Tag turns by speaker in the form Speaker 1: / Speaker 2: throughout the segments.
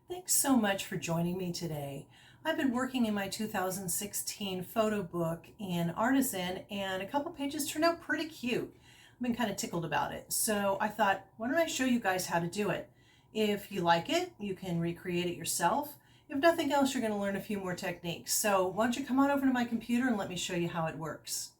Speaker 1: Thanks so much for joining me today. I've been working in my 2016 photo book in Artisan, and a couple pages turned out pretty cute. I've been kind of tickled about it. So I thought, why don't I show you guys how to do it? If you like it, you can recreate it yourself. If nothing else, you're going to learn a few more techniques. So why don't you come on over to my computer and let me show you how it works.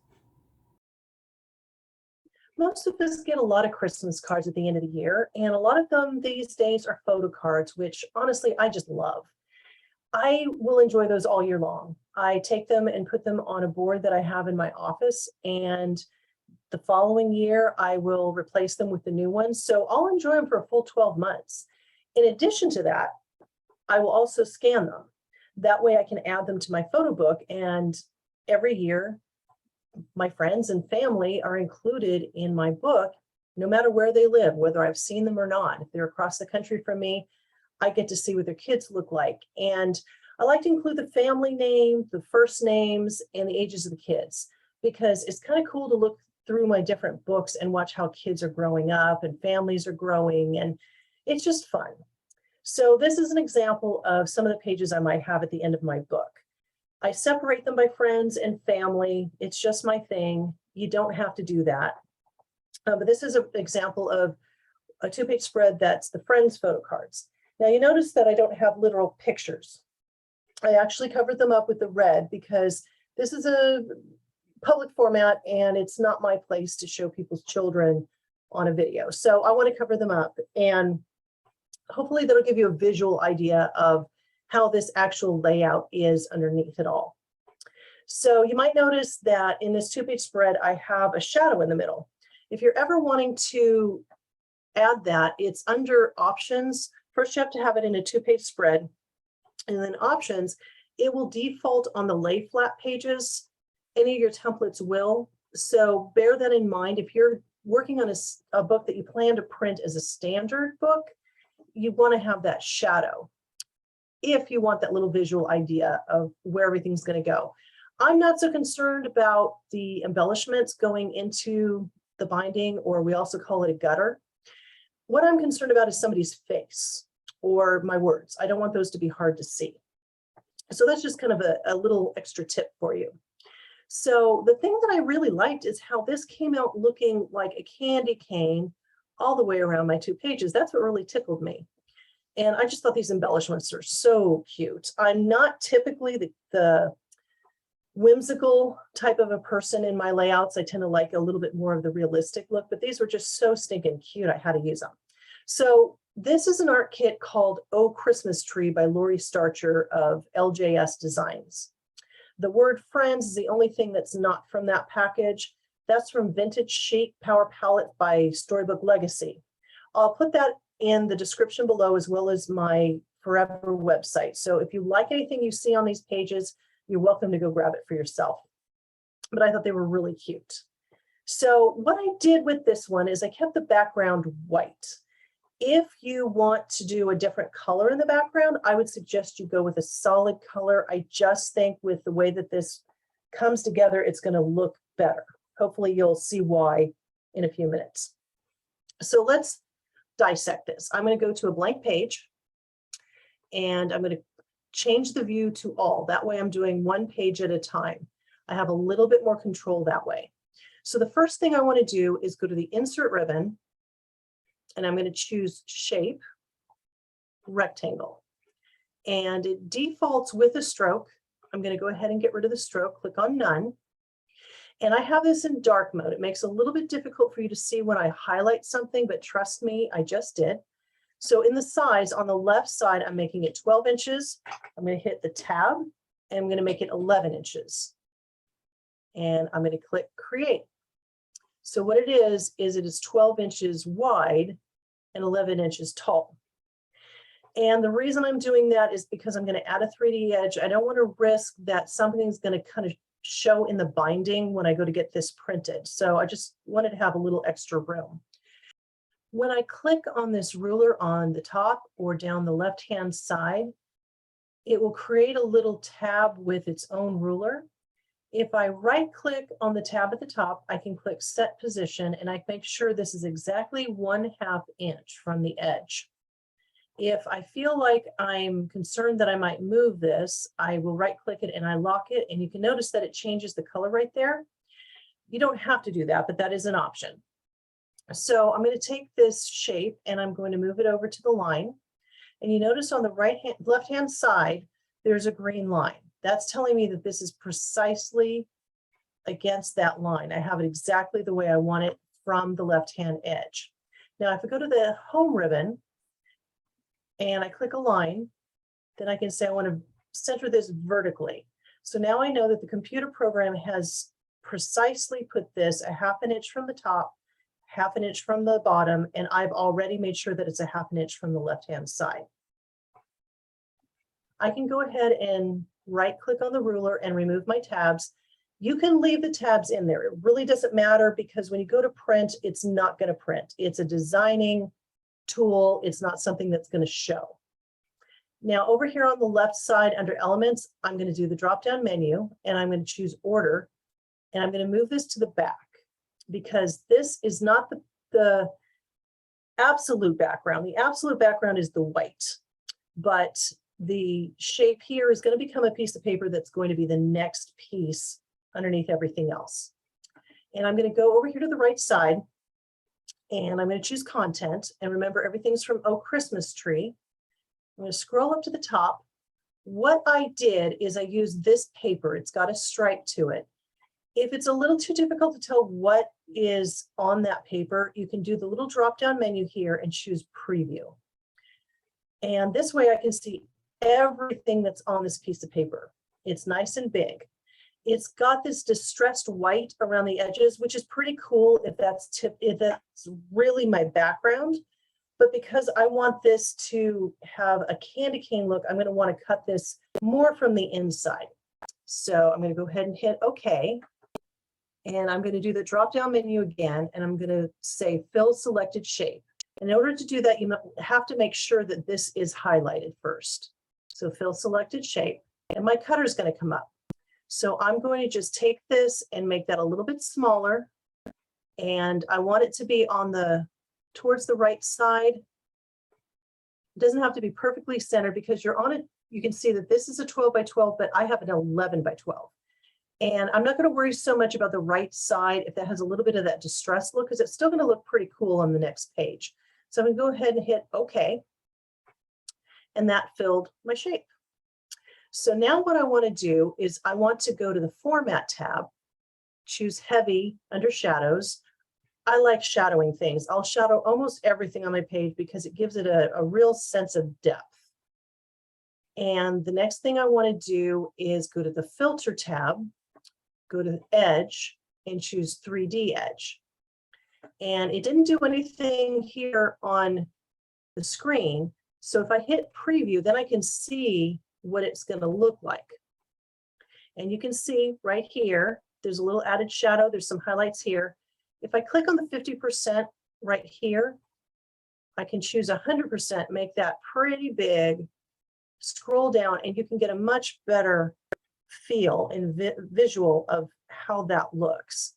Speaker 2: Most of us get a lot of Christmas cards at the end of the year, and a lot of them these days are photo cards, which honestly, I just love. I will enjoy those all year long. I take them and put them on a board that I have in my office, and the following year, I will replace them with the new ones. So I'll enjoy them for a full 12 months. In addition to that, I will also scan them. That way I can add them to my photo book, and every year my friends and family are included in my book, no matter where they live, whether I've seen them or not. If they're across the country from me, I get to see what their kids look like. And I like to include the family name, the first names, and the ages of the kids, because it's kind of cool to look through my different books and watch how kids are growing up and families are growing, and it's just fun. So this is an example of some of the pages I might have at the end of my book. I separate them by friends and family. It's just my thing. You don't have to do that. But this is an example of a 2-page spread that's the friends photo cards. Now you notice that I don't have literal pictures. I actually covered them up with the red because this is a public format and it's not my place to show people's children on a video. So I want to cover them up, and hopefully that'll give you a visual idea of how this actual layout is underneath it all. So you might notice that in this 2-page spread, I have a shadow in the middle. If you're ever wanting to add that, it's under options. First, you have to have it in a 2-page spread, and then options, it will default on the lay flat pages. Any of your templates will. So bear that in mind. If you're working on a book that you plan to print as a standard book, you want to have that shadow if you want that little visual idea of where everything's going to go. I'm not so concerned about the embellishments going into the binding, or we also call it a gutter. What I'm concerned about is somebody's face or my words. I don't want those to be hard to see. So that's just kind of a little extra tip for you. So the thing that I really liked is how this came out looking like a candy cane all the way around my 2 pages. That's what really tickled me. And I just thought these embellishments are so cute. I'm not typically the whimsical type of a person in my layouts. I tend to like a little bit more of the realistic look, but these were just so stinking cute. I had to use them. So this is an art kit called Oh Christmas Tree by Lori Starcher of LJS Designs. The word friends is the only thing that's not from that package. That's from Vintage Chic Power Palette by StoryBook Legacy. I'll put that in the description below, as well as my Forever website. So if you like anything you see on these pages, you're welcome to go grab it for yourself. But I thought they were really cute. So what I did with this one is I kept the background white. If you want to do a different color in the background, I would suggest you go with a solid color. I just think with the way that this comes together, it's going to look better. Hopefully you'll see why in a few minutes. So let's dissect this. I'm going to go to a blank page, and I'm going to change the view to all. That way I'm doing 1 page at a time. I have a little bit more control that way. So the first thing I want to do is go to the insert ribbon, and I'm going to choose shape, rectangle, and it defaults with a stroke. I'm going to go ahead and get rid of the stroke, click on none. And I have this in dark mode. It makes it a little bit difficult for you to see when I highlight something, but trust me, I just did. So in the size, on the left side, I'm making it 12 inches. I'm going to hit the tab, and I'm going to make it 11 inches. And I'm going to click create. So what it is it is 12 inches wide and 11 inches tall. And the reason I'm doing that is because I'm going to add a 3D edge. I don't want to risk that something's going to kind of show in the binding when I go to get this printed. So I just wanted to have a little extra room. When I click on this ruler on the top or down the left-hand side, it will create a little tab with its own ruler. If I right-click on the tab at the top, I can click Set Position, and I make sure this is exactly 1/2 inch from the edge. If I feel like I'm concerned that I might move this, I will right click it and I lock it, and you can notice that it changes the color right there. You don't have to do that, but that is an option. So I'm going to take this shape and I'm going to move it over to the line. And you notice on the left-hand side, there's a green line. That's telling me that this is precisely against that line. I have it exactly the way I want it from the left-hand edge. Now, if I go to the home ribbon and I click a line, then I can say I want to center this vertically. So now I know that the computer program has precisely put this a 1/2 inch from the top, 1/2 inch from the bottom, and I've already made sure that it's a 1/2 inch from the left-hand side. I can go ahead and right click on the ruler and remove my tabs. You can leave the tabs in there. It really doesn't matter because when you go to print, it's not going to print. It's a designing tool. It's not something that's going to show. Now over here on the left side under elements, I'm going to do the drop-down menu and I'm going to choose order, and I'm going to move this to the back because this is not the absolute background. The absolute background is the white, but the shape here is going to become a piece of paper that's going to be the next piece underneath everything else. And I'm going to go over here to the right side and I'm going to choose content. And remember, everything's from Oh Christmas Tree. I'm going to scroll up to the top. What I did is I used this paper. It's got a stripe to it. If it's a little too difficult to tell what is on that paper, you can do the little drop-down menu here and choose preview. And this way I can see everything that's on this piece of paper. It's nice and big. It's got this distressed white around the edges, which is pretty cool if that's really my background. But because I want this to have a candy cane look, I'm going to want to cut this more from the inside. So I'm going to go ahead and hit OK. And I'm going to do the drop-down menu again, and I'm going to say fill selected shape. In order to do that, you have to make sure that this is highlighted first. So fill selected shape, and my cutter is going to come up. So I'm going to just take this and make that a little bit smaller. And I want it to be on towards the right side. It doesn't have to be perfectly centered because you're on it. You can see that this is a 12 by 12, but I have an 11 by 12. And I'm not going to worry so much about the right side if that has a little bit of that distressed look, because it's still going to look pretty cool on the next page. So I'm going to go ahead and hit OK. And that filled my shape. So now what I want to do is I want to go to the Format tab, choose Heavy under Shadows. I like shadowing things. I'll shadow almost everything on my page because it gives it a real sense of depth. And the next thing I want to do is go to the Filter tab, go to Edge, and choose 3D Edge. And it didn't do anything here on the screen. So if I hit Preview, then I can see what it's going to look like. And you can see right here, there's a little added shadow. There's some highlights here. If I click on the 50% right here, I can choose 100%, make that pretty big, scroll down, and you can get a much better feel and visual of how that looks.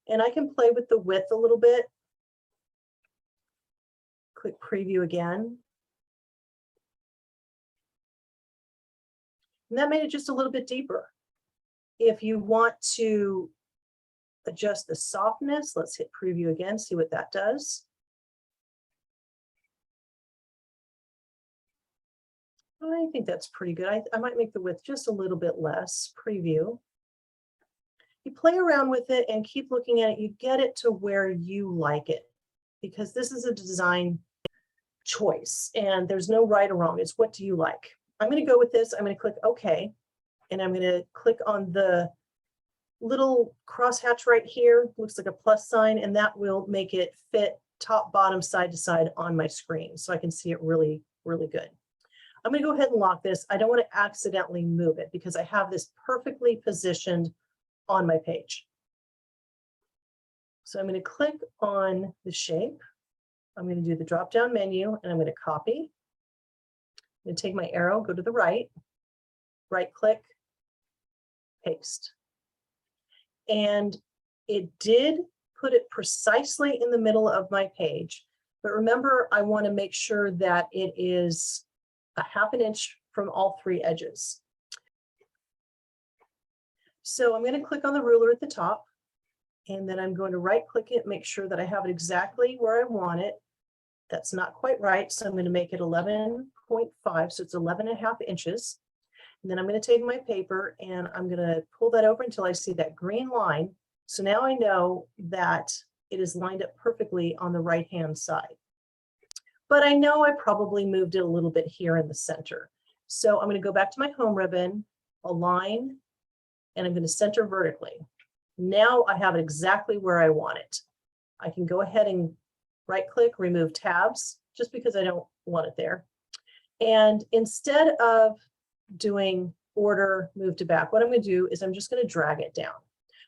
Speaker 2: And I can play with the width a little bit. Click Preview again. And that made it just a little bit deeper. If you want to adjust the softness, let's hit Preview again, see what that does. I think that's pretty good. I might make the width just a little bit less. Preview. You play around with it and keep looking at it. You get it to where you like it, because this is a design choice and there's no right or wrong. It's what do you like? I'm going to go with this. I'm going to click OK, and I'm going to click on the little crosshatch right here. Looks like a plus sign, and that will make it fit top, bottom, side to side on my screen so I can see it really, really good. I'm going to go ahead and lock this. I don't want to accidentally move it because I have this perfectly positioned on my page. So I'm going to click on the shape. I'm going to do the drop-down menu, and I'm going to copy. I'm going to take my arrow, go to the right click, paste. And it did put it precisely in the middle of my page. But remember, I want to make sure that it is a 1/2 inch from all 3 edges. So I'm going to click on the ruler at the top, and then I'm going to right click it, make sure that I have it exactly where I want it. That's not quite right, so I'm going to make it 11.5, so it's 11.5 inches. And then I'm going to take my paper and I'm going to pull that over until I see that green line. So now I know that it is lined up perfectly on the right-hand side. But I know I probably moved it a little bit here in the center. So I'm going to go back to my home ribbon, align, and I'm going to center vertically. Now I have it exactly where I want it. I can go ahead and right-click, remove tabs, just because I don't want it there. And instead of doing order, move to back, what I'm going to do is I'm just going to drag it down.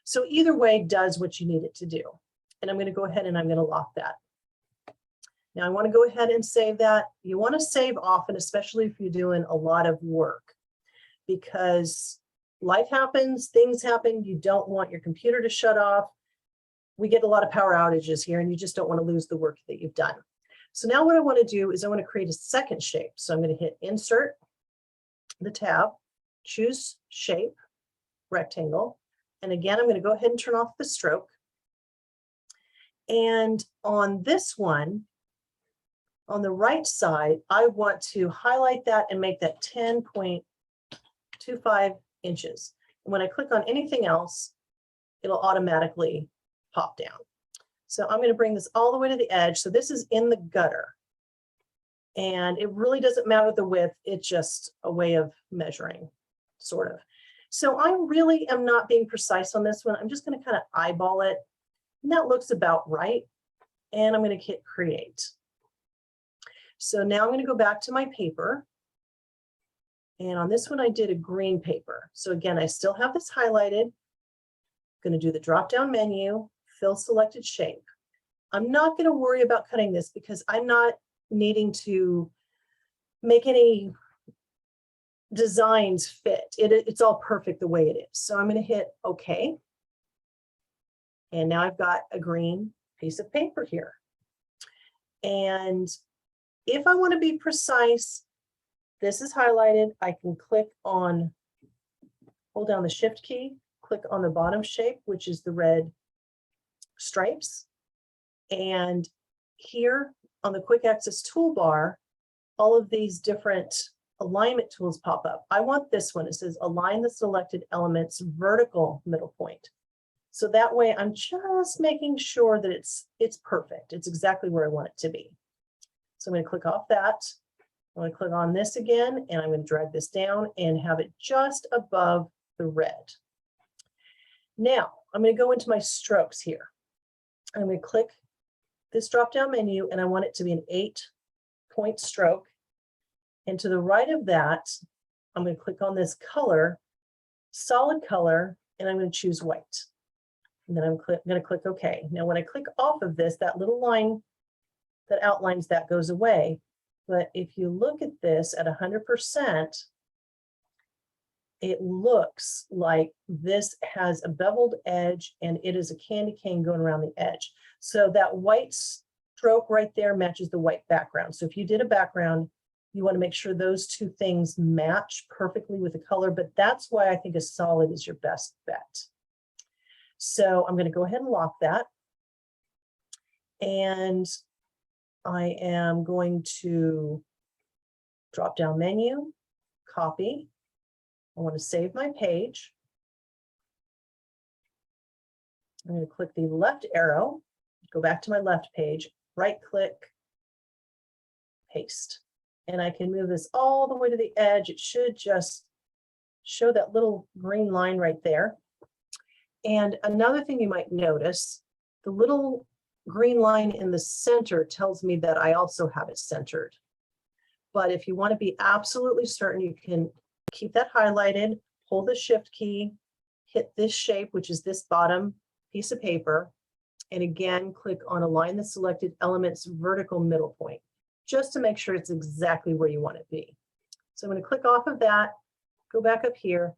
Speaker 2: So either way does what you need it to do. And I'm going to go ahead and I'm going to lock that. Now I want to go ahead and save that. You want to save often, especially if you're doing a lot of work, because life happens, things happen. You don't want your computer to shut off. We get a lot of power outages here and you just don't want to lose the work that you've done. So now what I want to do is I want to create a second shape. So I'm going to hit Insert, the tab, choose Shape, Rectangle. And again, I'm going to go ahead and turn off the stroke. And on this one, on the right side, I want to highlight that and make that 10.25 inches. And when I click on anything else, it'll automatically pop down. So I'm going to bring this all the way to the edge. So this is in the gutter. And it really doesn't matter the width. It's just a way of measuring, sort of. So I really am not being precise on this one. I'm just going to kind of eyeball it. And that looks about right. And I'm going to hit Create. So now I'm going to go back to my paper. And on this one, I did a green paper. So again, I still have this highlighted. I'm going to do the drop-down menu, Fill Selected Shape. I'm not going to worry about cutting this because I'm not needing to make any designs fit. It's all perfect the way it is. So I'm going to hit OK. And now I've got a green piece of paper here. And if I want to be precise, this is highlighted. I can click on, hold down the Shift key, click on the bottom shape, which is the red stripes. And here on the Quick Access toolbar, all of these different alignment tools pop up. I want this one. It says Align the selected element's vertical middle point. So that way I'm just making sure that it's perfect. It's exactly where I want it to be. So I'm going to click off that. I'm going to click on this again, and I'm going to drag this down and have it just above the red. Now I'm going to go into my strokes here. I'm going to click this drop-down menu, and I want it to be an 8-point stroke. And to the right of that, I'm going to click on this color, solid color, and I'm going to choose white. And then I'm going to click OK. Now, when I click off of this, that little line that outlines that goes away. But if you look at this at 100%, it looks like this has a beveled edge and it is a candy cane going around the edge. So that white stroke right there matches the white background. So if you did a background, you want to make sure those two things match perfectly with the color, but that's why I think a solid is your best bet. So I'm going to go ahead and lock that. And I am going to drop down menu, copy. I want to save my page. I'm going to click the left arrow, go back to my left page, right click, paste. And I can move this all the way to the edge. It should just show that little green line right there. And another thing you might notice, the little green line in the center tells me that I also have it centered. But if you want to be absolutely certain, you can keep that highlighted, hold the Shift key, hit this shape, which is this bottom piece of paper, and again, click on Align the selected element's vertical middle point, just to make sure it's exactly where you want it to be. So I'm going to click off of that, go back up here.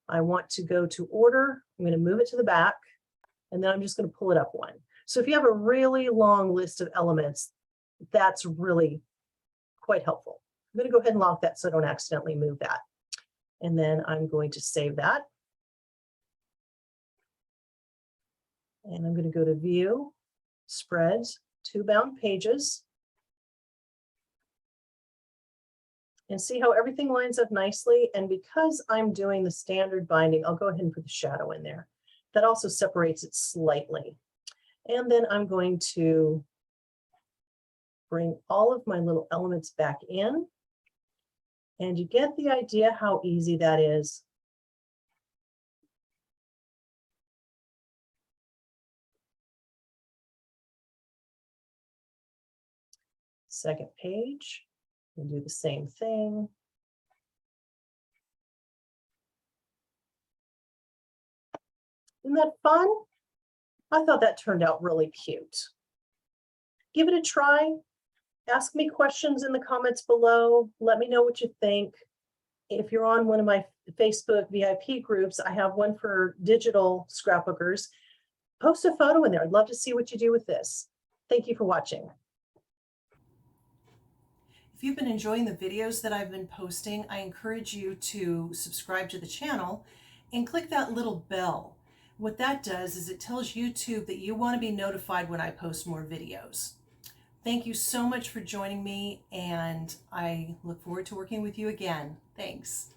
Speaker 2: I want to go to order. I'm going to move it to the back, and then I'm just going to pull it up one. So if you have a really long list of elements, that's really quite helpful. I'm going to go ahead and lock that so I don't accidentally move that. And then I'm going to save that. And I'm going to go to View, Spreads, 2 bound pages. And see how everything lines up nicely. And because I'm doing the standard binding, I'll go ahead and put the shadow in there. That also separates it slightly. And then I'm going to bring all of my little elements back in. And you get the idea how easy that is. Second page, we'll do the same thing. Isn't that fun? I thought that turned out really cute. Give it a try. Ask me questions in the comments below. Let me know what you think. If you're on one of my Facebook VIP groups, I have one for digital scrapbookers. Post a photo in there. I'd love to see what you do with this. Thank you for watching.
Speaker 1: If you've been enjoying the videos that I've been posting, I encourage you to subscribe to the channel and click that little bell. What that does is it tells YouTube that you want to be notified when I post more videos. Thank you so much for joining me, and I look forward to working with you again. Thanks.